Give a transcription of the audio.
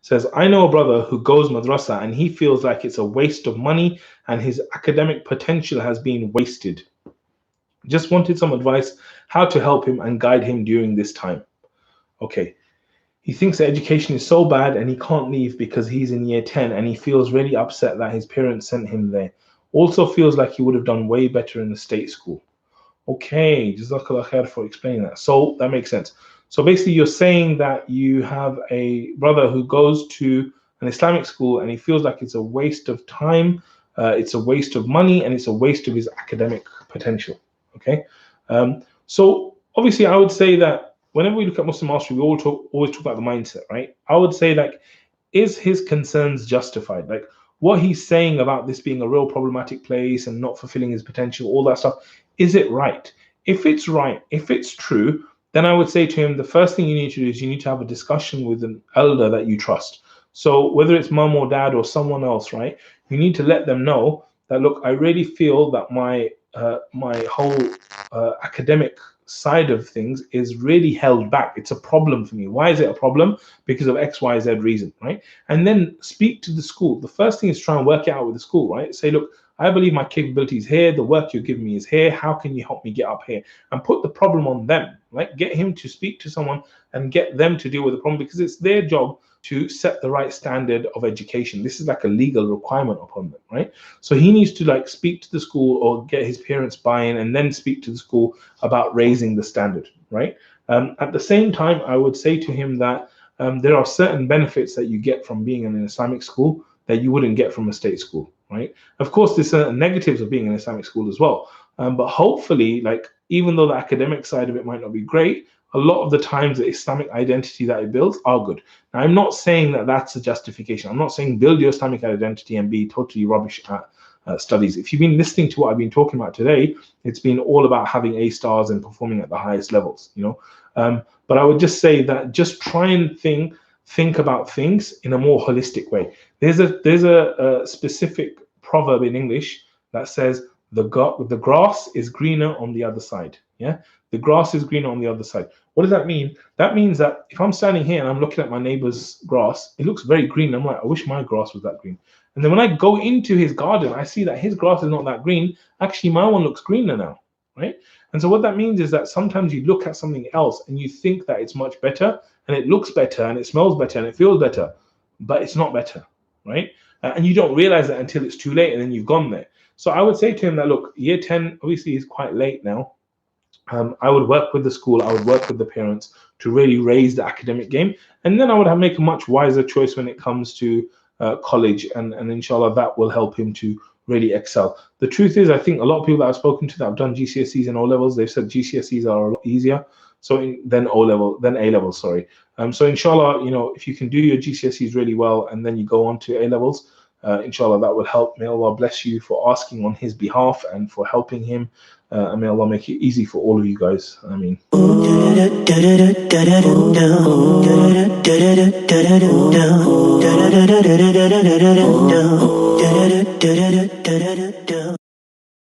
Says, I know a brother who goes madrasa and he feels like it's a waste of money and his academic potential has been wasted. Just wanted some advice how to help him and guide him during this time. Okay. He thinks that education is so bad and he can't leave because he's in year 10 and he feels really upset that his parents sent him there. Also feels like he would have done way better in the state school. Okay, JazakAllahu khair for explaining that. So that makes sense. So basically you're saying that you have a brother who goes to an Islamic school and he feels like it's a waste of time, it's a waste of money, and it's a waste of his academic potential. Okay, so obviously I would say that whenever we look at Muslim mastery, we always talk about the mindset, right? I would say, like, is his concerns justified? Like, what he's saying about this being a real problematic place and not fulfilling his potential, all that stuff, is it right? If it's right, if it's true, then I would say to him, the first thing you need to do is you need to have a discussion with an elder that you trust. So whether it's mum or dad or someone else, right? You need to let them know that, look, I really feel that my whole academic side of things is really held back. It's a problem for me. Why is it a problem? Because of X, Y, Z reason, right? And then speak to the school. The first thing is try and work it out with the school, right? Say, look, I believe my capability is here. The work you're giving me is here. How can you help me get up here? And put the problem on them, right? Get him to speak to someone and get them to deal with the problem, because it's their job to set the right standard of education. This is like a legal requirement upon them, right? So he needs to, like, speak to the school or get his parents buy-in and then speak to the school about raising the standard, right? At the same time, I would say to him that there are certain benefits that you get from being in an Islamic school that you wouldn't get from a state school, right? Of course, there's certain negatives of being in an Islamic school as well. But hopefully, like, even though the academic side of it might not be great, a lot of the times the Islamic identity that it builds are good. Now, I'm not saying that that's a justification. I'm not saying build your Islamic identity and be totally rubbish at studies. If you've been listening to what I've been talking about today, it's been all about having A stars and performing at the highest levels, you know. But I would just say that just try and think about things in a more holistic way. There's a specific proverb in English that says the grass is greener on the other side. Yeah, the grass is greener on the other side. What does that mean? That means that if I'm standing here and I'm looking at my neighbor's grass, it looks very green. I'm like, I wish my grass was that green. And then when I go into his garden, I see that his grass is not that green. Actually, my one looks greener now, right? And so what that means is that sometimes you look at something else and you think that it's much better, and it looks better, and it smells better, and it feels better, but it's not better, right? And you don't realize that until it's too late, and then you've gone there. So I would say to him that, look, year 10 obviously is quite late now. I would work with the school, I would work with the parents to really raise the academic game, and then I would make a much wiser choice when it comes to college, and inshallah that will help him to really excel. The truth is, I think a lot of people that I've spoken to that have done GCSEs and O levels, they've said GCSEs are a lot easier than A levels, sorry. So inshallah, you know, if you can do your GCSEs really well and then you go on to A levels, inshallah that will help. May Allah bless you for asking on his behalf and for helping him, and may Allah make it easy for all of you guys. Ameen.